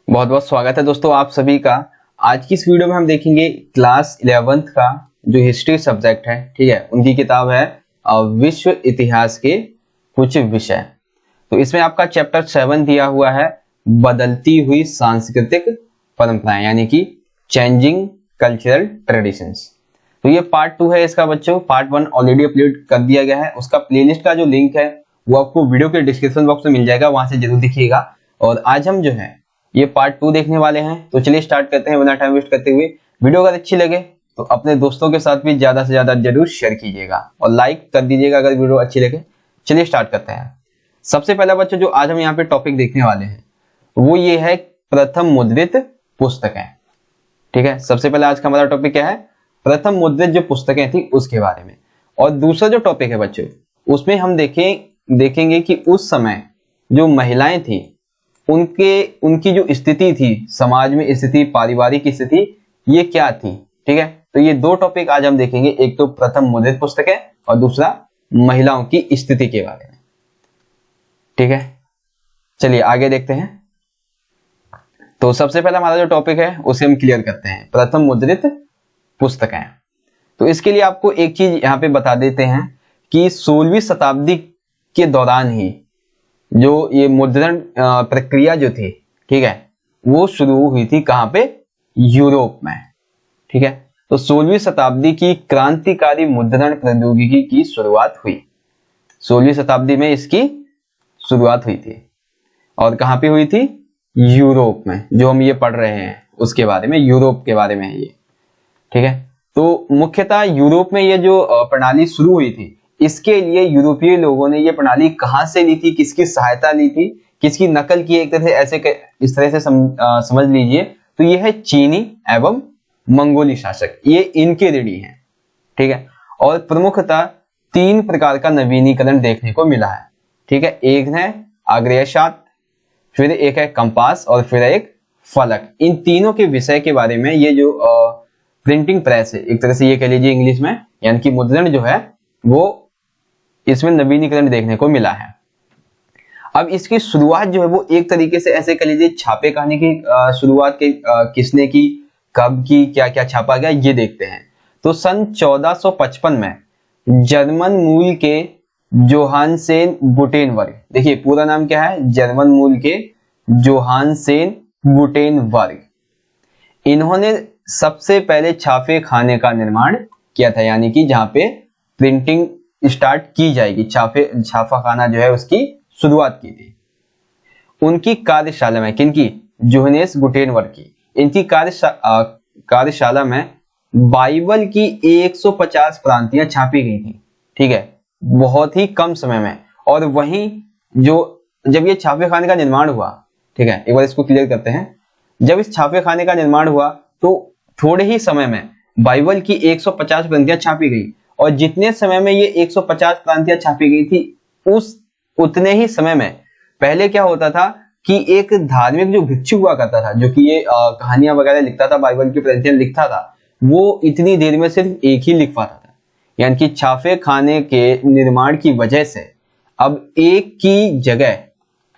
बहुत बहुत स्वागत है दोस्तों आप सभी का। आज की इस वीडियो में हम देखेंगे क्लास 11th का जो हिस्ट्री सब्जेक्ट है, ठीक है, उनकी किताब है विश्व इतिहास के कुछ विषय। तो इसमें आपका चैप्टर 7 दिया हुआ है, बदलती हुई सांस्कृतिक परंपराएं, यानी कि चेंजिंग कल्चरल ट्रेडिशंस। तो ये पार्ट 2 है इसका बच्चों। पार्ट 1 ऑलरेडी अपलोड कर दिया गया है, उसका प्लेलिस्ट का जो लिंक है वो आपको वीडियो के डिस्क्रिप्शन बॉक्स में मिल जाएगा, वहां से जरूर देखिएगा। और आज हम जो है ये पार्ट 2 देखने वाले हैं। तो चलिए स्टार्ट करते हैं बिना टाइम वेस्ट करते हुए। वीडियो अगर अच्छी लगे तो अपने दोस्तों के साथ भी ज्यादा से ज्यादा जरूर शेयर कीजिएगा और लाइक कर दीजिएगा अगर वीडियो अच्छी लगे। चलिए स्टार्ट करते हैं। सबसे पहला बच्चों जो आज हम यहाँ पे टॉपिक देखने वाले हैं वो ये है प्रथम मुद्रित पुस्तकें। ठीक है, सबसे पहले आज का हमारा टॉपिक क्या है, प्रथम मुद्रित जो पुस्तकें थी उसके बारे में। और दूसरा जो टॉपिक है बच्चों उसमें हम देखेंगे कि उस समय जो महिलाएं थी उनकी जो स्थिति थी, समाज में स्थिति, पारिवारिक स्थिति, ये क्या थी। ठीक है, तो ये दो टॉपिक आज हम देखेंगे, एक तो प्रथम मुद्रित पुस्तकें और दूसरा महिलाओं की स्थिति के बारे में। ठीक है, चलिए आगे देखते हैं। तो सबसे पहला हमारा जो टॉपिक है उसे हम क्लियर करते हैं, प्रथम मुद्रित पुस्तकें। तो इसके लिए आपको एक चीज यहाँ पे बता देते हैं कि 16वीं शताब्दी के दौरान ही जो ये मुद्रण प्रक्रिया जो थी, ठीक है, वो शुरू हुई थी कहां पे, यूरोप में। ठीक है, तो 16वीं शताब्दी की क्रांतिकारी मुद्रण प्रौद्योगिकी की शुरुआत हुई, 16वीं शताब्दी में इसकी शुरुआत हुई थी। और कहां पे हुई थी, यूरोप में। जो हम ये पढ़ रहे हैं उसके बारे में, यूरोप के बारे में है ये। ठीक है, तो मुख्यतः यूरोप में ये जो प्रणाली शुरू हुई थी, इसके लिए यूरोपीय लोगों ने ये प्रणाली कहां से ली थी, किसकी सहायता ली थी, किसकी नकल की, एक तरह से इस तरह से समझ लीजिए। तो ये है चीनी एवं मंगोली शासक, ये इनके ऋणी हैं। ठीक है, और प्रमुखतः 3 प्रकार का नवीनीकरण देखने को मिला है। ठीक है, एक है आग्नेयशास्त्र, फिर एक है कंपास और फिर एक फलक। इन तीनों के विषय के बारे में ये जो प्रिंटिंग प्रेस है, एक तरह से ये कह लीजिए इंग्लिश में, यानी कि मुद्रण जो है वो इसमें नवीनीकरण देखने को मिला है। अब इसकी शुरुआत जो है वो एक तरीके से ऐसे कह लीजिए छापे खाने की शुरुआत के किसने की, कब की, क्या क्या छापा गया, ये देखते हैं। तो सन 1455 में जर्मन मूल के जोहानसेन गुटेनबर्ग, देखिए पूरा नाम क्या है, जर्मन मूल के जोहानसेन गुटेनबर्ग, इन्होंने सबसे पहले छापे खाने का निर्माण किया था, यानी कि जहां पे प्रिंटिंग स्टार्ट की जाएगी, छापा खाना जो है उसकी शुरुआत की थी। उनकी कार्यशाला में, किनकी, जोहानेस गुटेनबर्ग की, इनकी कार्यशाला में बाइबल की 150 प्रांतियां छापी गई थी। ठीक है, बहुत ही कम समय में। और वहीं जब ये छापे खाने का निर्माण हुआ, ठीक है, एक बार इसको क्लियर करते हैं, जब इस छापे खाने का निर्माण हुआ तो थोड़े ही समय में बाइबल की 150 प्रांतियां छापी गई। और जितने समय में ये 150 प्रांतियां छापी गई थी, उतने ही समय में पहले क्या होता था कि एक धार्मिक जो भिक्षु हुआ करता था, जो कि ये कहानियां वगैरह लिखता था, बाइबल की प्रांतियां लिखता था, वो इतनी देर में सिर्फ एक ही लिख पाता था। यानी कि छापे खाने के निर्माण की वजह से अब एक की जगह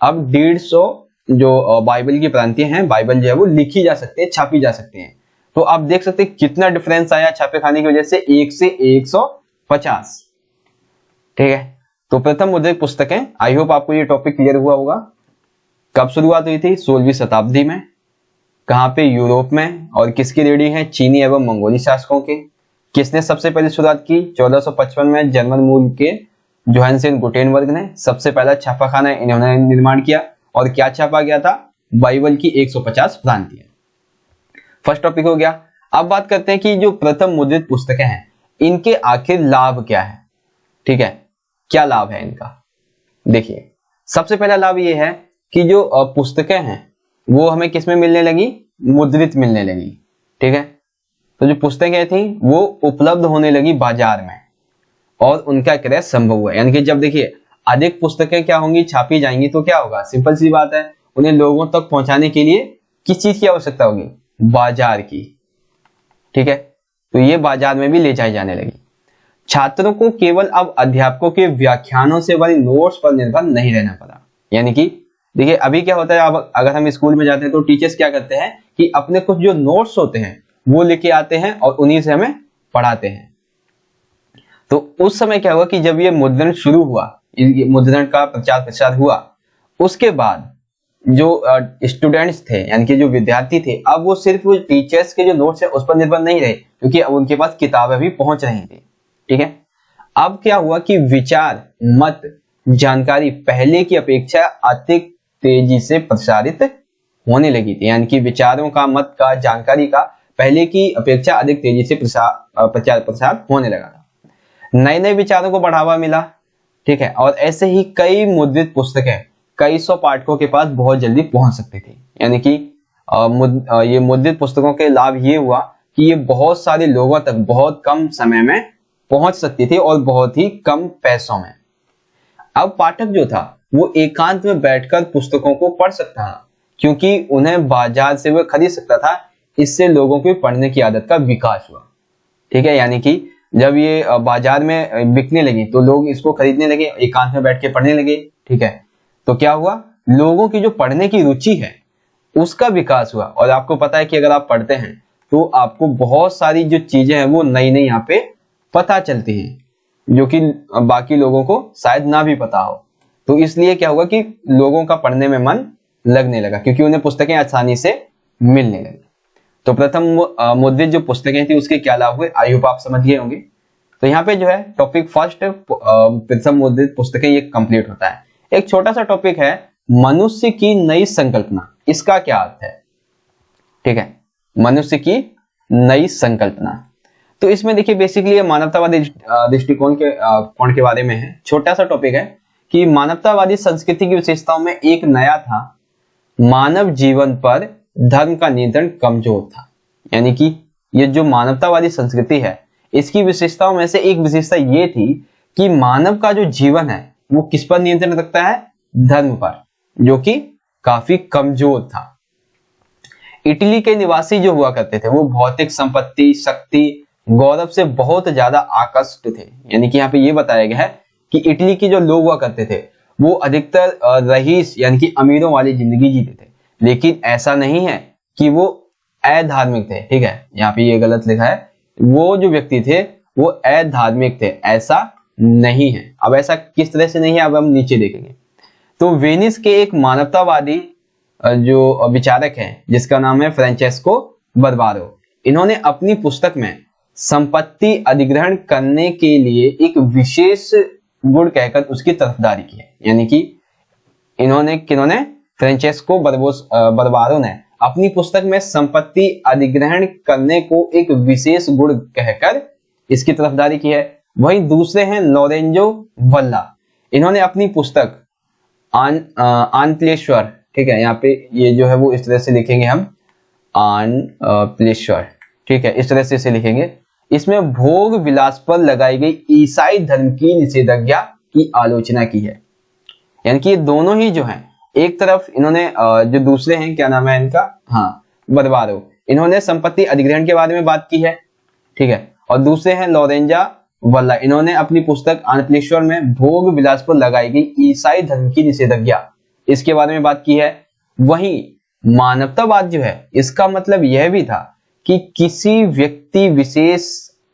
अब 150 जो बाइबल की प्रांतियां हैं, बाइबल जो है वो लिखी जा सकती है, छापी जा सकती है। तो आप देख सकते हैं कितना डिफरेंस आया छापे खाने की वजह से, 1 से 150। ठीक है, तो प्रथम मुद्रित पुस्तकें, आई होप आपको ये टॉपिक क्लियर हुआ होगा। कब शुरुआत हुई थी, 16वीं शताब्दी में। कहां पे, यूरोप में। और किसकी ऋणी है, चीनी एवं मंगोली शासकों के। किसने सबसे पहले शुरुआत की, 1455 में जर्मन मूल के जोहानसेन गुटेनबर्ग ने सबसे पहला छापाखाना इन्होंने निर्माण किया। और क्या छापा गया था, बाइबल की 150 प्रांतियां। फर्स्ट टॉपिक हो गया। अब बात करते हैं कि जो प्रथम मुद्रित पुस्तकें हैं इनके आखिर लाभ क्या है। ठीक है, क्या लाभ है इनका, देखिए सबसे पहला लाभ ये है कि जो पुस्तकें हैं वो हमें किसमें मिलने लगी, मुद्रित मिलने लगी। ठीक है, तो जो पुस्तकें थी वो उपलब्ध होने लगी बाजार में और उनका क्रय संभव हुआ। यानी कि जब देखिए अधिक पुस्तकें क्या होंगी, छापी जाएंगी, तो क्या होगा, सिंपल सी बात है, उन्हें लोगों तक पहुंचाने के लिए किस चीज की आवश्यकता होगी, बाजार की। ठीक है, तो ये बाजार में भी ले जाई जाने लगी। छात्रों को केवल अब अध्यापकों के व्याख्यानों से बने नोट्स पर निर्भर नहीं रहना पड़ा। यानी कि देखिए अभी क्या होता है, अब अगर हम स्कूल में जाते हैं तो टीचर्स क्या करते हैं कि अपने कुछ जो नोट्स होते हैं वो लेके आते हैं और उन्हीं से हमें पढ़ाते हैं। तो उस समय क्या हुआ कि जब ये मुद्रण शुरू हुआ, ये मुद्रण का प्रचार प्रसार हुआ, उसके बाद जो स्टूडेंट्स थे यानी कि जो विद्यार्थी थे, अब वो सिर्फ टीचर्स के जो नोट्स है उस पर निर्भर नहीं रहे, क्योंकि अब उनके पास किताबें भी पहुंच रही थी। ठीक है, अब क्या हुआ कि विचार, मत, जानकारी पहले की अपेक्षा अधिक तेजी से प्रसारित होने लगी थी। यानी कि विचारों का, मत का, जानकारी का पहले की अपेक्षा अधिक तेजी से प्रचार प्रसार होने लगा था। नए नए विचारों को बढ़ावा मिला। ठीक है, और ऐसे ही कई मुद्रित पुस्तकें कई सौ पाठकों के पास बहुत जल्दी पहुंच सकती थी। यानी कि ये मुद्रित पुस्तकों के लाभ ये हुआ कि ये बहुत सारे लोगों तक बहुत कम समय में पहुंच सकती थी और बहुत ही कम पैसों में। अब पाठक जो था वो एकांत में बैठकर पुस्तकों को पढ़ सकता था, क्योंकि उन्हें बाजार से वो खरीद सकता था। इससे लोगों की पढ़ने की आदत का विकास हुआ। ठीक है, यानी कि जब ये बाजार में बिकने लगी तो लोग इसको खरीदने लगे, एकांत में बैठ के पढ़ने लगे। ठीक है, तो क्या हुआ, लोगों की जो पढ़ने की रुचि है उसका विकास हुआ। और आपको पता है कि अगर आप पढ़ते हैं तो आपको बहुत सारी जो चीजें हैं वो नई नई यहाँ पे पता चलती हैं, जो कि बाकी लोगों को शायद ना भी पता हो। तो इसलिए क्या हुआ कि लोगों का पढ़ने में मन लगने लगा, क्योंकि उन्हें पुस्तकें आसानी से मिलने लगी। तो प्रथम मुद्रित जो पुस्तकें थी उसके क्या लाभ हुए, आई होप आप समझ गए होंगे। तो यहाँ पे जो है टॉपिक फर्स्ट प्रथम मुद्रित पुस्तकें ये कंप्लीट होता है। एक छोटा सा टॉपिक है मनुष्य की नई संकल्पना, इसका क्या अर्थ है। ठीक है, मनुष्य की नई संकल्पना, तो इसमें देखिए बेसिकली ये मानवतावादी दृष्टिकोण के बारे में है। छोटा सा टॉपिक है कि मानवतावादी संस्कृति की विशेषताओं में एक नया था, मानव जीवन पर धर्म का नियंत्रण कमजोर था। यानी कि ये जो मानवतावादी संस्कृति है इसकी विशेषताओं में से एक विशेषता ये थी कि मानव का जो जीवन है वो किस पर नियंत्रण रखता है, धर्म पर, जो कि काफी कमजोर था। इटली के निवासी जो हुआ करते थे वो भौतिक संपत्ति, शक्ति, गौरव से बहुत ज्यादा आकर्षित थे। यानी कि यहाँ पे ये बताया गया है कि इटली के जो लोग हुआ करते थे वो अधिकतर रईस यानी कि अमीरों वाली जिंदगी जीते थे, लेकिन ऐसा नहीं है कि वो अधार्मिक थे। ठीक है, यहाँ पे ये गलत लिखा है, वो जो व्यक्ति थे वो अधार्मिक थे, ऐसा नहीं है। अब ऐसा किस तरह से नहीं है अब हम नीचे देखेंगे। तो वेनिस के एक मानवतावादी जो विचारक हैं जिसका नाम है फ्रांचेस्को बर्बारो, इन्होंने अपनी पुस्तक में संपत्ति अधिग्रहण करने के लिए एक विशेष गुण कहकर उसकी तरफदारी की है। यानी कि किन्होंने फ्रांचेस्को बर्बारो ने अपनी पुस्तक में संपत्ति अधिग्रहण करने को एक विशेष गुण कहकर इसकी तरफदारी की है। वहीं दूसरे हैं लोरेंजो वल्ला, इन्होंने अपनी पुस्तक आनप्लेश्वर, ठीक है, यहाँ पे ये जो है वो इस तरह से लिखेंगे हम आनप्लेश्वर, ठीक है, इस तरह से इसे लिखेंगे। इसमें भोग विलास पर लगाई गई ईसाई धर्म की निषेधाज्ञा की आलोचना की है। यानी कि ये दोनों ही जो हैं, एक तरफ इन्होंने जो दूसरे हैं क्या नाम है इनका, हाँ बर्बारो, इन्होंने संपत्ति अधिग्रहण के बारे में बात की है। ठीक है, और दूसरे हैं लोरेंजा वल्ला, इन्होंने अपनी पुस्तक आनप्लेश्वर में भोग विलास पर लगाई गई ईसाई धर्म की निषेधाज्ञा इसके बारे में बात की है। वहीं मानवतावाद जो है इसका मतलब यह भी था कि किसी व्यक्ति विशेष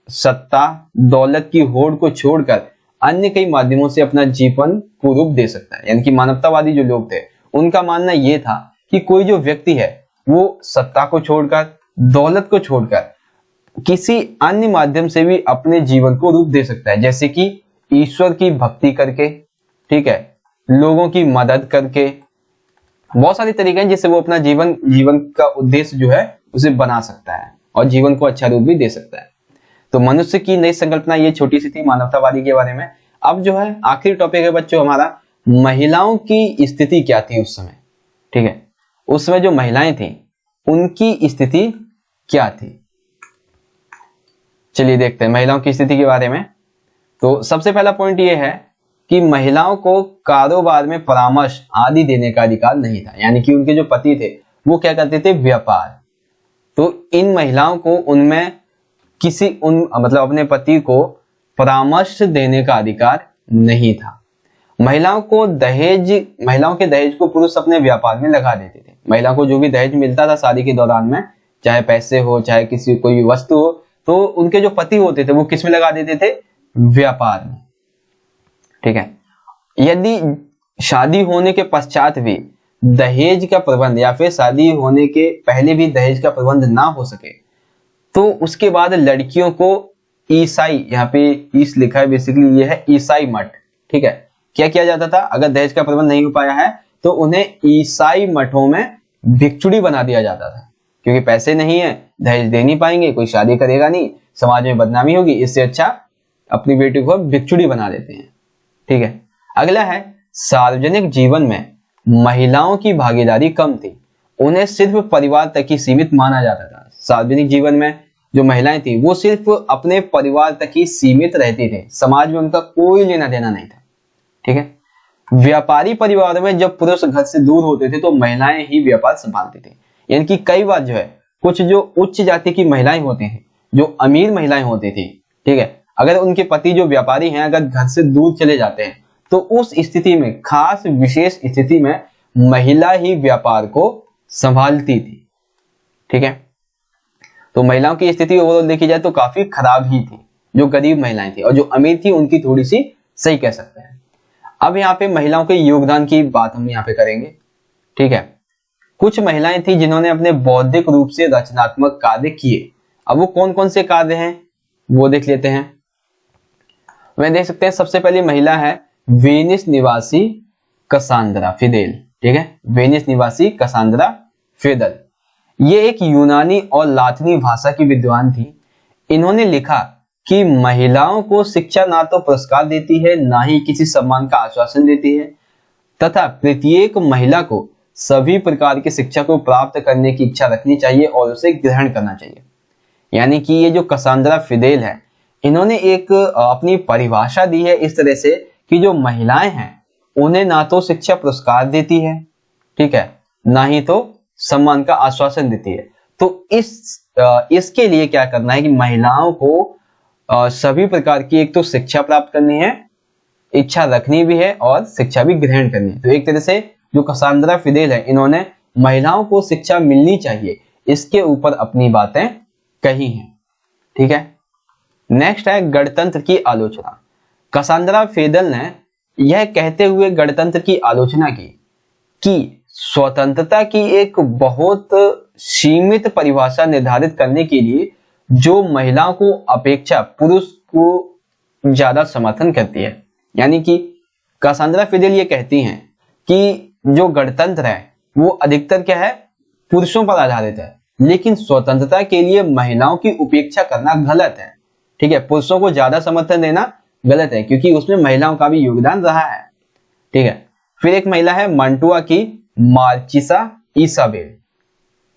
सत्ता, दौलत की होड़ को छोड़कर अन्य कई माध्यमों से अपना जीवन को रूप दे सकता है। यानी कि मानवतावादी जो लोग थे उनका मानना यह था कि कोई जो व्यक्ति है वो सत्ता को छोड़कर, दौलत को छोड़कर किसी अन्य माध्यम से भी अपने जीवन को रूप दे सकता है, जैसे कि ईश्वर की भक्ति करके, ठीक है, लोगों की मदद करके, बहुत सारे तरीके हैं जिससे वो अपना जीवन का उद्देश्य जो है उसे बना सकता है और जीवन को अच्छा रूप भी दे सकता है। तो मनुष्य की नई संकल्पना ये छोटी सी थी मानवतावादी के बारे में। अब जो है आखिरी टॉपिक है बच्चों हमारा, महिलाओं की स्थिति क्या थी उस समय। ठीक है, उस समय जो महिलाएं थी उनकी स्थिति क्या थी, चलिए देखते हैं महिलाओं की स्थिति के बारे में। तो सबसे पहला पॉइंट ये है कि महिलाओं को कारोबार में परामर्श आदि देने का अधिकार नहीं था। यानी कि उनके जो पति थे वो क्या करते थे, व्यापार, तो इन महिलाओं को उनमें मतलब अपने पति को परामर्श देने का अधिकार नहीं था। महिलाओं के दहेज को पुरुष अपने व्यापार में लगा देते थे। महिला को जो भी दहेज मिलता था शादी के दौरान में, चाहे पैसे हो चाहे किसी कोई वस्तु हो, तो उनके जो पति होते थे वो किस में लगा देते थे? व्यापार में। ठीक है। यदि शादी होने के पश्चात भी दहेज का प्रबंध या फिर शादी होने के पहले भी दहेज का प्रबंध ना हो सके तो उसके बाद लड़कियों को ईसाई, यहाँ पे ईस लिखा है, बेसिकली ये है ईसाई मठ। ठीक है। क्या किया जाता था? अगर दहेज का प्रबंध नहीं हो पाया है तो उन्हें ईसाई मठों में भिक्षुड़ी बना दिया जाता था, क्योंकि पैसे नहीं है, दहेज दे नहीं पाएंगे, कोई शादी करेगा नहीं, समाज में बदनामी होगी, इससे अच्छा अपनी बेटी को भिक्षुड़ी बना देते हैं। ठीक है। अगला है सार्वजनिक जीवन में महिलाओं की भागीदारी कम थी, उन्हें सिर्फ परिवार तक ही सीमित माना जाता था। सार्वजनिक जीवन में जो महिलाएं थी वो सिर्फ अपने परिवार तक ही सीमित रहती थी, समाज में उनका कोई लेना देना नहीं था। ठीक है। व्यापारी परिवार में जब पुरुष घर से दूर होते थे तो महिलाएं ही व्यापार संभालती थी। यानी कि कई बार जो है कुछ जो उच्च जाति की महिलाएं होती थी, जो अमीर महिलाएं होती थी, ठीक है, अगर उनके पति जो व्यापारी हैं अगर घर से दूर चले जाते हैं तो उस स्थिति में, खास विशेष स्थिति में महिला ही व्यापार को संभालती थी। ठीक है। तो महिलाओं की स्थिति ओवरऑल देखी जाए तो काफी खराब ही थी। जो गरीब महिलाएं थी और जो अमीर थी उनकी थोड़ी सी सही कह सकते हैं। अब यहाँ पे महिलाओं के योगदान की बात हम यहाँ पे करेंगे। ठीक है। कुछ महिलाएं थी जिन्होंने अपने बौद्धिक रूप से रचनात्मक कार्य किए। अब वो कौन कौन से कार्य हैं वो देख लेते हैं। वे देख सकते हैं, सबसे पहली महिला है वेनिस निवासी कसांद्रा फिदेल। ठीक है। वेनिस निवासी कसांद्रा फिदेल, ये एक यूनानी और लातिनी भाषा की विद्वान थी। इन्होंने लिखा कि महिलाओं को शिक्षा ना तो पुरस्कार देती है ना ही किसी सम्मान का आश्वासन देती है, तथा प्रत्येक महिला को सभी प्रकार की शिक्षा को प्राप्त करने की इच्छा रखनी चाहिए और उसे ग्रहण करना चाहिए। यानी कि ये जो कसांद्रा फिदेल है, इन्होंने एक अपनी परिभाषा दी है इस तरह से कि जो महिलाएं हैं उन्हें ना तो शिक्षा पुरस्कार देती है, ठीक है, ना ही तो सम्मान का आश्वासन देती है। तो इसके लिए क्या करना है कि महिलाओं को सभी प्रकार की एक तो शिक्षा प्राप्त करनी है, इच्छा रखनी भी है और शिक्षा भी ग्रहण करनी है। तो एक तरह से जो कसांद्रा फिदेल है इन्होंने महिलाओं को शिक्षा मिलनी चाहिए इसके ऊपर अपनी बातें कही हैं। ठीक है। नेक्स्ट है गणतंत्र की आलोचना। कसांद्रा फिदेल ने यह कहते हुए गणतंत्र की आलोचना की कि स्वतंत्रता की एक बहुत सीमित परिभाषा निर्धारित करने के लिए जो महिलाओं को अपेक्षा पुरुष को ज्यादा समर्थन करती है। यानी कि कसांद्रा फिदेल ये कहती हैं कि जो गणतंत्र है वो अधिकतर क्या है, पुरुषों पर आधारित है, लेकिन स्वतंत्रता के लिए महिलाओं की उपेक्षा करना गलत है। ठीक है। पुरुषों को ज्यादा समर्थन देना गलत है क्योंकि उसमें महिलाओं का भी योगदान रहा है। ठीक है। फिर एक महिला है मंटुआ की मार्चिसा इसाबेल।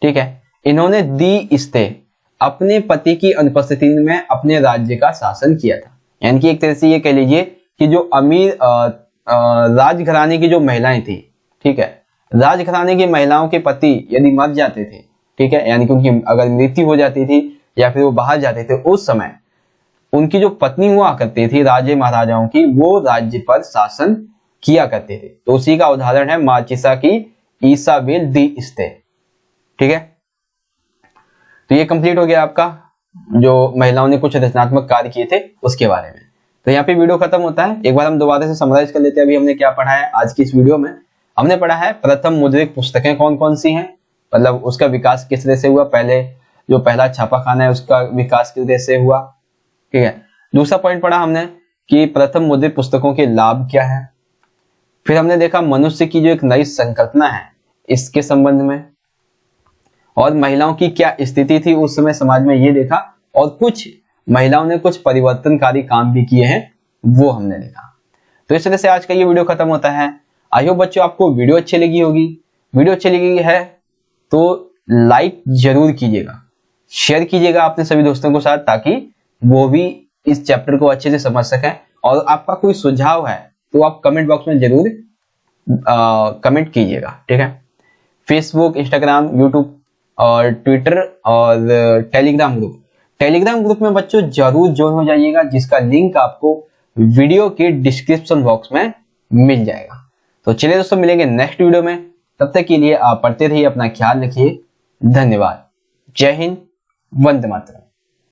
ठीक है। इन्होंने दी इस्ते अपने पति की अनुपस्थिति में अपने राज्य का शासन किया था। यानी कि एक तरह से ये कह लीजिए कि जो अमीर राजघराने की जो महिलाएं थी, ठीक है, राजघराने की महिलाओं के पति यदि मर जाते थे, ठीक है, यानी कि उनकी अगर मृत्यु हो जाती थी या फिर वो बाहर जाते थे, उस समय उनकी जो पत्नी हुआ करती थी राजे महाराजाओं की, वो राज्य पर शासन किया करते थे। तो उसी का उदाहरण है मार्चिसा की इसाबेल दी इस्ते। ठीक है। तो ये कंप्लीट हो गया आपका जो महिलाओं ने कुछ रचनात्मक कार्य किए थे उसके बारे में। तो यहाँ पे वीडियो खत्म होता है। एक बार हम दोबारा से समराइज कर लेते हैं। अभी हमने क्या पढ़ा है आज की इस वीडियो में। हमने पढ़ा है प्रथम मुद्रित पुस्तकें कौन कौन सी हैं, मतलब उसका विकास किस तरह से हुआ, पहले जो पहला छापाखाना है उसका विकास किस तरह से हुआ। ठीक है। दूसरा पॉइंट पढ़ा हमने कि प्रथम मुद्रित पुस्तकों के लाभ क्या है। फिर हमने देखा मनुष्य की जो एक नई संकल्पना है इसके संबंध में, और महिलाओं की क्या स्थिति थी उस समय समाज में ये देखा, और कुछ महिलाओं ने कुछ परिवर्तनकारी काम भी किए हैं वो हमने देखा। तो इस तरह से आज का ये वीडियो खत्म होता है। आई होप बच्चों आपको वीडियो अच्छी लगी होगी। वीडियो अच्छी लगी है तो लाइक जरूर कीजिएगा, शेयर कीजिएगा अपने सभी दोस्तों के साथ ताकि वो भी इस चैप्टर को अच्छे से समझ सकें। और आपका कोई सुझाव है तो आप कमेंट बॉक्स में जरूर कमेंट कीजिएगा। ठीक है। फेसबुक, इंस्टाग्राम, यूट्यूब और ट्विटर और टेलीग्राम ग्रुप में बच्चों जरूर ज्वाइन हो जाइएगा, जिसका लिंक आपको वीडियो के डिस्क्रिप्शन बॉक्स में मिल जाएगा। तो चलिए दोस्तों, मिलेंगे नेक्स्ट वीडियो में। तब तक के लिए आप पढ़ते रहिए, अपना ख्याल रखिए। धन्यवाद। जय हिंद, वंदे मातरम।